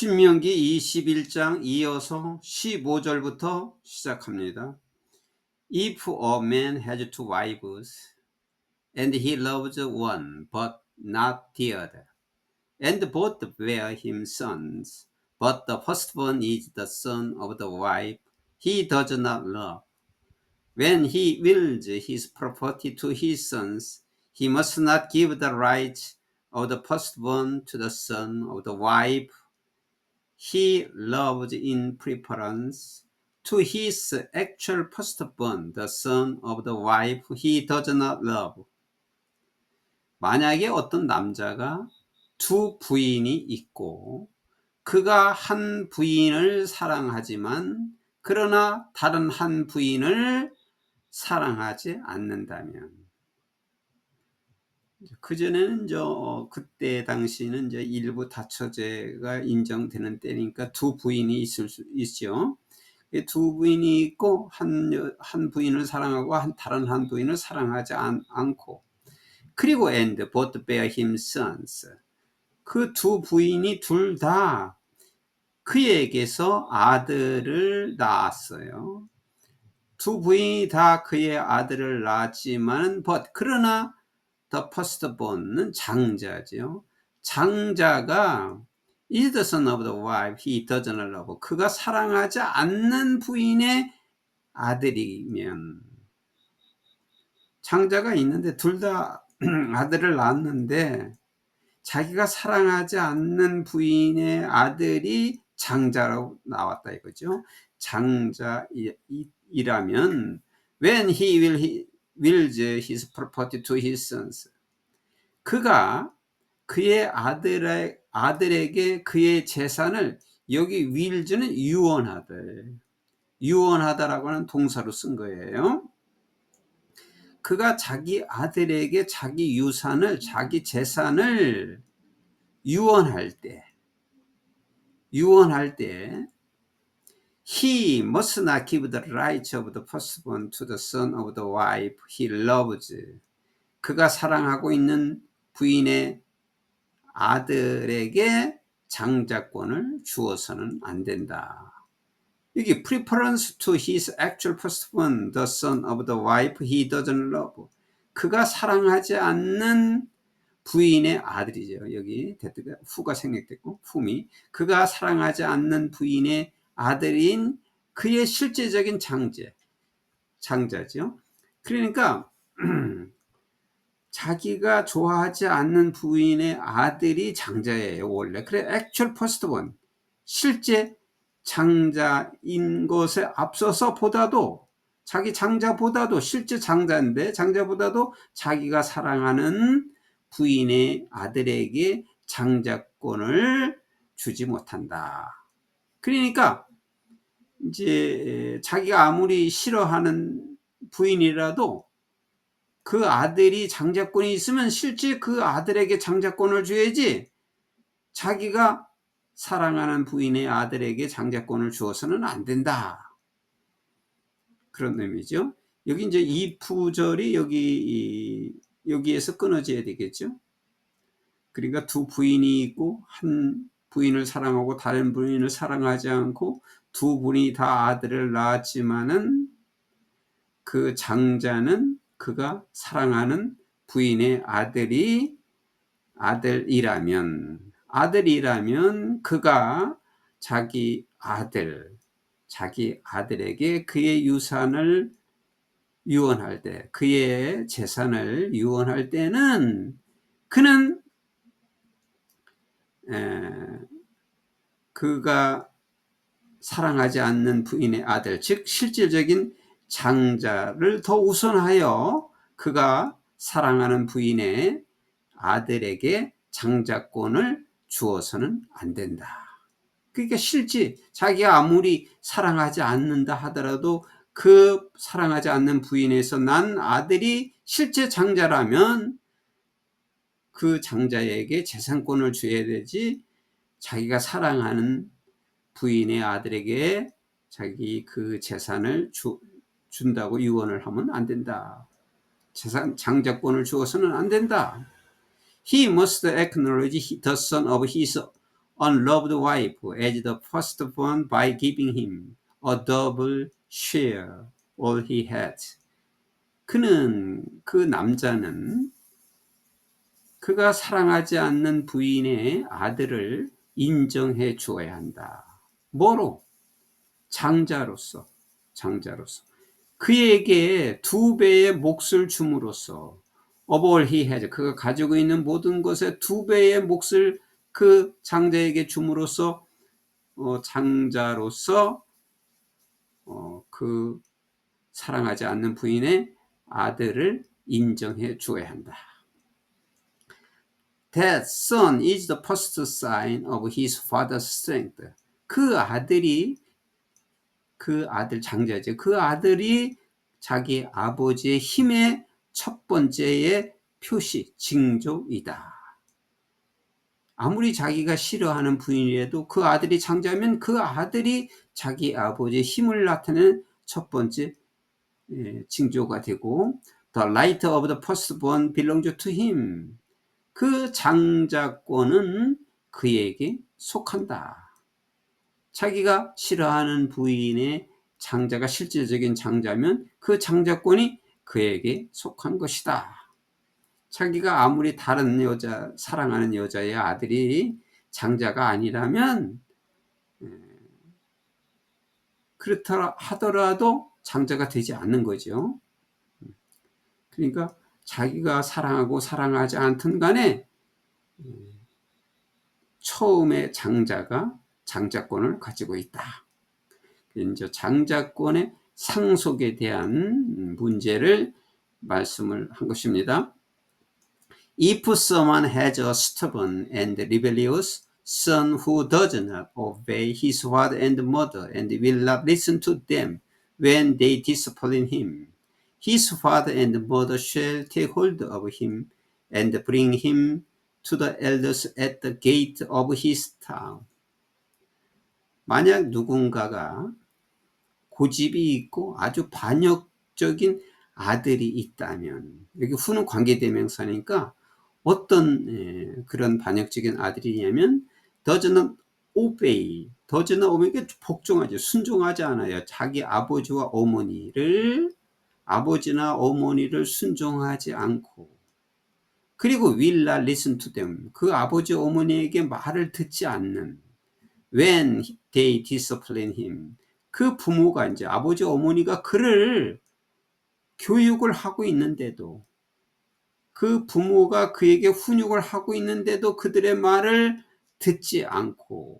신명기 21장 이어서 15절부터 시작합니다. If a man has two wives, and he loves one but not the other, and both bear him sons, but the firstborn is the son of the wife he does not love. When he wills his property to his sons, he must not give the rights of the firstborn to the son of the wife he loves in preference to his actual firstborn, the son of the wife he does not love. 만약에 어떤 남자가 두 부인이 있고 그가 한 부인을 사랑하지만 그러나 다른 한 부인을 사랑하지 않는다면, 그전에는 그때 당시는 이제 일부 다처제가 인정되는 때니까 두 부인이 있을 수 있죠. 두 부인이 있고 한 부인을 사랑하고 다른 한 부인을 사랑하지 않고, 그리고 and both bear him sons, 그 두 부인이 둘 다 그에게서 아들을 낳았어요. 두 부인이 다 그의 아들을 낳았지만 그러나 the firstborn은 장자죠. 장자가 is the son of the wife he doesn't love, 그가 사랑하지 않는 부인의 아들이면, 장자가 있는데 둘 다 아들을 낳았는데 자기가 사랑하지 않는 부인의 아들이 장자라고 나왔다 이거죠. 장자이라면 when he wills his property to his sons, 그가 그의 아들에게 그의 재산을, 여기 wills는 유언하다라고 하는 동사로 쓴 거예요. 그가 자기 아들에게 자기 유산을, 자기 재산을 유언할 때 he must not give the rights of the firstborn to the son of the wife he loves, 그가 사랑하고 있는 부인의 아들에게 장자권을 주어서는 안 된다. 여기 preference to his actual firstborn, the son of the wife he doesn't love, 그가 사랑하지 않는 부인의 아들이죠. 여기 후가 생략됐고 품이, 그가 사랑하지 않는 부인의 아들인 그의 실제적인 장자죠. 그러니까 자기가 좋아하지 않는 부인의 아들이 장자예요, 원래. 그래, actual firstborn, 실제 장자인 것에 앞서서 보다도, 자기 장자보다도, 실제 장자인데 장자보다도 자기가 사랑하는 부인의 아들에게 장자권을 주지 못한다. 그러니까 이제 자기가 아무리 싫어하는 부인이라도 그 아들이 장자권이 있으면 실제 그 아들에게 장자권을 줘야지, 자기가 사랑하는 부인의 아들에게 장자권을 주어서는 안 된다, 그런 의미죠. 여기 이제 이 부절이 여기에서 끊어져야 되겠죠. 그러니까 두 부인이 있고 한 부인을 사랑하고 다른 부인을 사랑하지 않고 두 분이 다 아들을 낳았지만은 그 장자는 그가 사랑하는 부인의 아들이라면 그가 자기 아들에게 그의 유산을 유언할 때, 그의 재산을 유언할 때는 그는 그가 사랑하지 않는 부인의 아들, 즉 실질적인 장자를 더 우선하여 그가 사랑하는 부인의 아들에게 장자권을 주어서는 안 된다. 그러니까 실제 자기가 아무리 사랑하지 않는다 하더라도 그 사랑하지 않는 부인에서 난 아들이 실제 장자라면 그 장자에게 재산권을 줘야 되지, 자기가 사랑하는 부인의 아들에게 자기 그 재산을 준다고 유언을 하면 안 된다. 장자권을 주어서는 안 된다. He must acknowledge the son of his unloved wife as the firstborn by giving him a double share all he had. 그 남자는 그가 사랑하지 않는 부인의 아들을 인정해 주어야 한다. 뭐로? 장자로서. 그에게 2배의 몫을 줌으로써 of all he has, 그가 가지고 있는 모든 것의 2배의 몫을 그 장자에게 줌으로써 장자로서 그 사랑하지 않는 부인의 아들을 인정해 주어야 한다. That son is the first sign of his father's strength. 그 아들 장자죠. 그 아들이 자기 아버지의 힘의 첫 번째의 표시, 징조이다. 아무리 자기가 싫어하는 부인이라도 그 아들이 장자면 그 아들이 자기 아버지의 힘을 나타내는 첫 번째 징조가 되고, The right of the firstborn belongs to him. 그 장자권은 그에게 속한다. 자기가 싫어하는 부인의 장자가 실질적인 장자면 그 장자권이 그에게 속한 것이다. 자기가 아무리 다른 여자, 사랑하는 여자의 아들이 장자가 아니라면 그렇다 하더라도 장자가 되지 않는 거죠. 그러니까 자기가 사랑하고 사랑하지 않든 간에 처음에 장자가 장자권을 가지고 있다. 이제 장자권의 상속에 대한 문제를 말씀을 한 것입니다. If someone has a stubborn and rebellious son who does not obey his father and mother and will not listen to them when they discipline him, his father and mother shall take hold of him and bring him to the elders at the gate of his town. 만약 누군가가 고집이 있고 아주 반역적인 아들이 있다면, 여기 후는 관계대명사니까 어떤 그런 반역적인 아들이냐면 does not obey, does not obey, 복종하지, 순종하지 않아요. 자기 아버지와 어머니를 순종하지 않고, 그리고 will not listen to them, 그 아버지 어머니에게 말을 듣지 않는, when they discipline him, 그 부모가 이제 아버지 어머니가 그를 교육을 하고 있는데도, 그 부모가 그에게 훈육을 하고 있는데도 그들의 말을 듣지 않고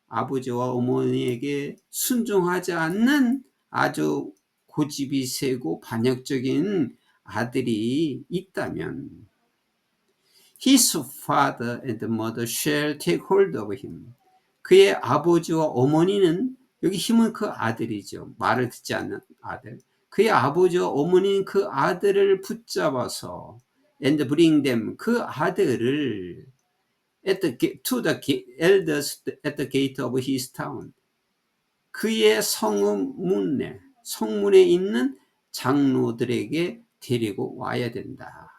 아버지와 어머니에게 순종하지 않는 아주 고집이 세고 반역적인 아들이 있다면 His father and mother shall take hold of him. 그의 아버지와 어머니는, 여기 힘은 그 아들이죠. 말을 듣지 않는 아들. 그의 아버지와 어머니는 그 아들을 붙잡아서 and bring them, 그 아들을 to the elders at the gate of his town, 그의 성문에 있는 장로들에게 데리고 와야 된다.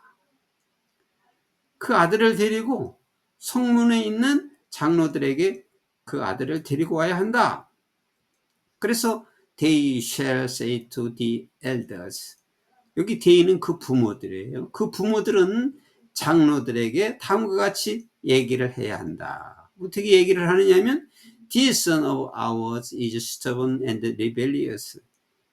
그 아들을 데리고 성문에 있는 장로들에게 그 아들을 데리고 와야 한다. 그래서 they shall say to the elders, 여기 they는 그 부모들이에요. 그 부모들은 장로들에게 다음과 같이 얘기를 해야 한다. 어떻게 얘기를 하느냐면 This son of ours is stubborn and rebellious.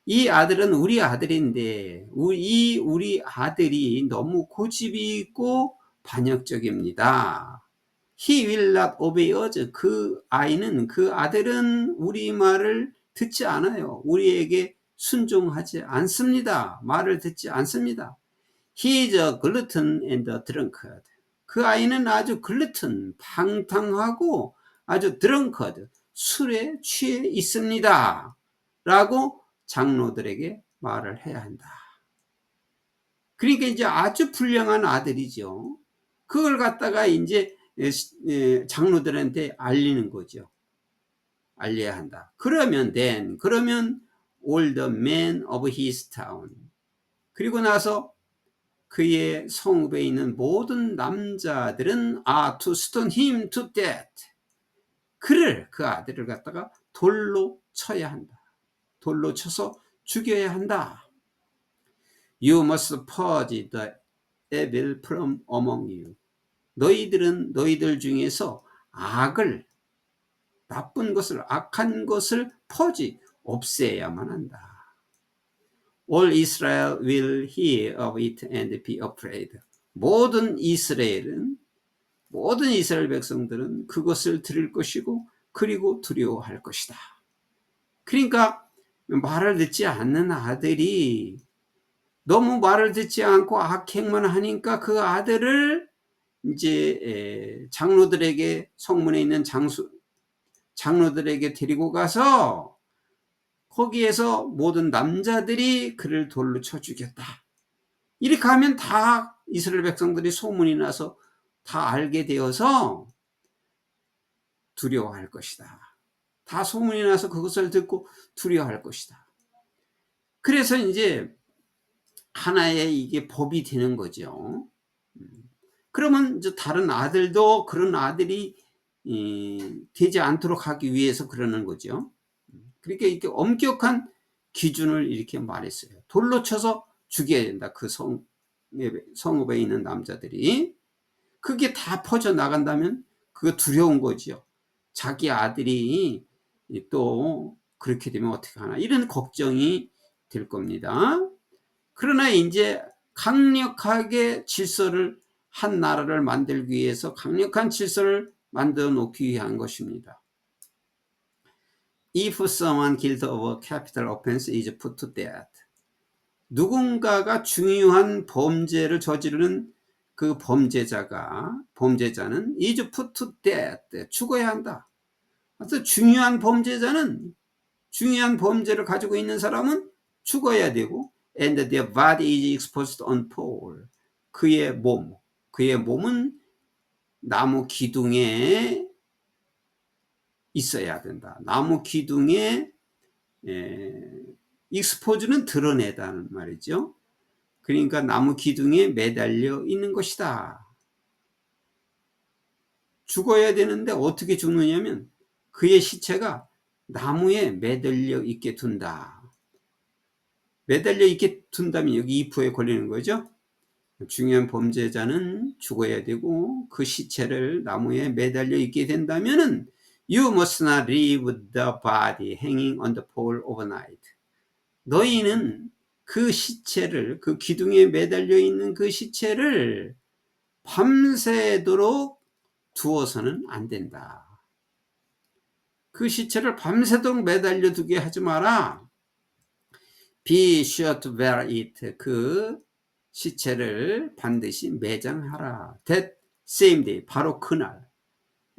이 아들은 우리 아들인데 우리 아들이 너무 고집이 있고 반역적입니다. He will not obey us. 그 아들은 우리 말을 듣지 않아요. 우리에게 순종하지 않습니다. 말을 듣지 않습니다. He is a glutton and a drunkard. 그 아이는 아주 글루튼, 방탕하고 아주 drunkard, 술에 취해 있습니다. 라고 장로들에게 말을 해야 한다. 그러니까 이제 아주 불량한 아들이죠. 그걸 갖다가 이제 장로들한테 알리는 거죠. 알려야 한다. 그러면 all the men of his town, 그리고 나서 그의 성읍에 있는 모든 남자들은 to stone him to death. 그 아들을 갖다가 돌로 쳐야 한다. 돌로 쳐서 죽여야 한다. You must purge the evil from among you. 너희들은 너희들 중에서 나쁜 것을, 악한 것을 없애야만 한다. All Israel will hear of it and be afraid. 모든 이스라엘 백성들은 그것을 들을 것이고 그리고 두려워할 것이다. 그러니까 말을 듣지 않는 아들이 너무 말을 듣지 않고 악행만 하니까 그 아들을 이제 장로들에게, 성문에 있는 장로들에게 데리고 가서 거기에서 모든 남자들이 그를 돌로 쳐 죽였다. 이렇게 하면 다 이스라엘 백성들이 소문이 나서 다 알게 되어서 두려워할 것이다. 다 소문이 나서 그것을 듣고 두려워할 것이다. 그래서 이제 하나의 이게 법이 되는 거죠. 그러면 이제 다른 아들도 그런 아들이 되지 않도록 하기 위해서 그러는 거죠. 그러니까 이렇게 엄격한 기준을 이렇게 말했어요. 돌로 쳐서 죽여야 된다. 그 성읍에 있는 남자들이. 그게 다 퍼져 나간다면 그거 두려운 거죠. 자기 아들이 또 그렇게 되면 어떻게 하나, 이런 걱정이 될 겁니다. 그러나 이제 강력하게 질서를, 한 나라를 만들기 위해서 강력한 질서를 만들어 놓기 위한 것입니다. If someone guilty of a capital offense is put to death. 누군가가 중요한 범죄를 저지르는 그 범죄자는 is put to death. 죽어야 한다. 그래서 중요한 범죄를 가지고 있는 사람은 죽어야 되고, and their body is exposed on pole. 그의 몸은 나무 기둥에 있어야 된다. 나무 기둥에 expose는 드러내다는 말이죠. 그러니까 나무 기둥에 매달려 있는 것이다. 죽어야 되는데 어떻게 죽느냐면 그의 시체가 나무에 매달려 있게 둔다. 매달려 있게 둔다면 여기 if에 걸리는 거죠. 중요한 범죄자는 죽어야 되고 그 시체를 나무에 매달려 있게 된다면은 You must not leave the body hanging on the pole overnight. 너희는 그 시체를, 그 기둥에 매달려 있는 그 시체를 밤새도록 두어서는 안 된다. 그 시체를 밤새도록 매달려 두게 하지 마라. Be sure to bury it. 그 시체를 반드시 매장하라. That same day. 바로 그날.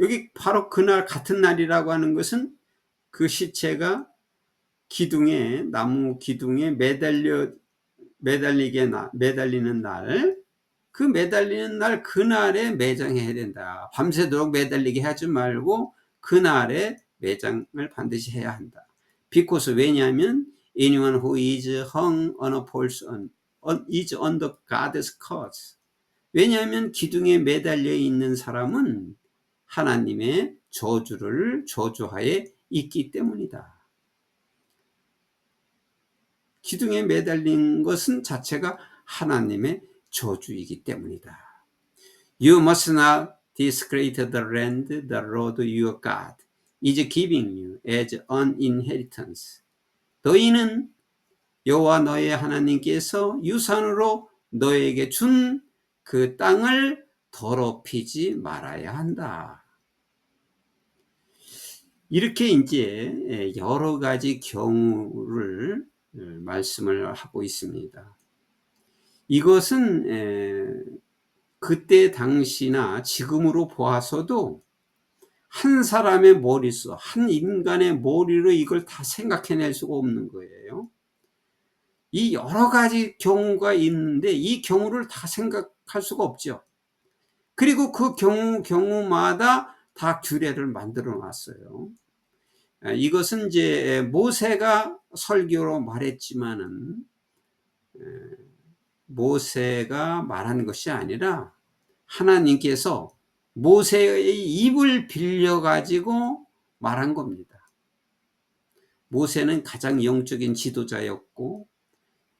여기 바로 그날, 같은 날이라고 하는 것은 그 시체가 나무 기둥에 매달리는 날, 그 매달리는 날, 그날에 매장해야 된다. 밤새도록 매달리게 하지 말고 그날에 매장을 반드시 해야 한다. Because, 왜냐하면 anyone who is hung on a pole is under God's curse. 왜냐하면 기둥에 매달려 있는 사람은 하나님의 저주하에 있기 때문이다. 기둥에 매달린 것은 자체가 하나님의 저주이기 때문이다. You must not desecrate the land the Lord your God is giving you as an inheritance. 너희는 여호와 너의 하나님께서 유산으로 너에게 준 그 땅을 더럽히지 말아야 한다. 이렇게 이제 여러 가지 경우를 말씀을 하고 있습니다. 이것은 그때 당시나 지금으로 보아서도 한 사람의 머릿속, 한 인간의 머리로 이걸 다 생각해낼 수가 없는 거예요. 이 여러 가지 경우가 있는데 이 경우를 다 생각할 수가 없죠. 그리고 그 경우마다 다 규례를 만들어 놨어요. 이것은 이제 모세가 설교로 말했지만은 모세가 말하는 것이 아니라 하나님께서 모세의 입을 빌려 가지고 말한 겁니다. 모세는 가장 영적인 지도자였고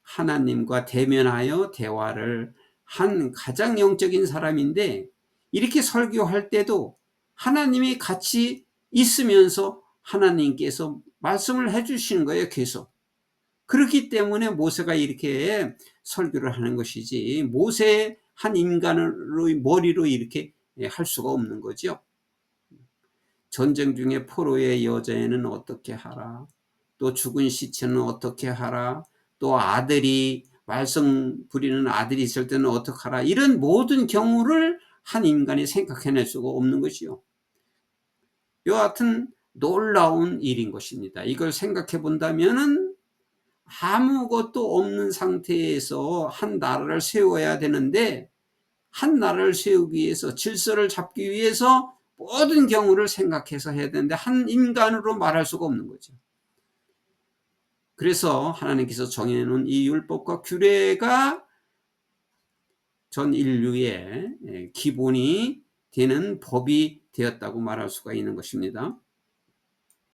하나님과 대면하여 대화를 한 가장 영적인 사람인데, 이렇게 설교할 때도 하나님이 같이 있으면서 하나님께서 말씀을 해 주시는 거예요, 계속. 그렇기 때문에 모세가 이렇게 설교를 하는 것이지, 모세 한 인간으로 머리로 이렇게 할 수가 없는 거죠. 전쟁 중에 포로의 여자애는 어떻게 하라, 또 죽은 시체는 어떻게 하라, 또 아들이 말썽 부리는 아들이 있을 때는 어떻게 하라, 이런 모든 경우를 한 인간이 생각해낼 수가 없는 것이요. 여하튼 놀라운 일인 것입니다. 이걸 생각해 본다면은 아무것도 없는 상태에서 한 나라를 세워야 되는데, 한 나라를 세우기 위해서, 질서를 잡기 위해서 모든 경우를 생각해서 해야 되는데 한 인간으로 말할 수가 없는 거죠. 그래서 하나님께서 정해놓은 이 율법과 규례가 전 인류의 기본이 되는 법이 되었다고 말할 수가 있는 것입니다.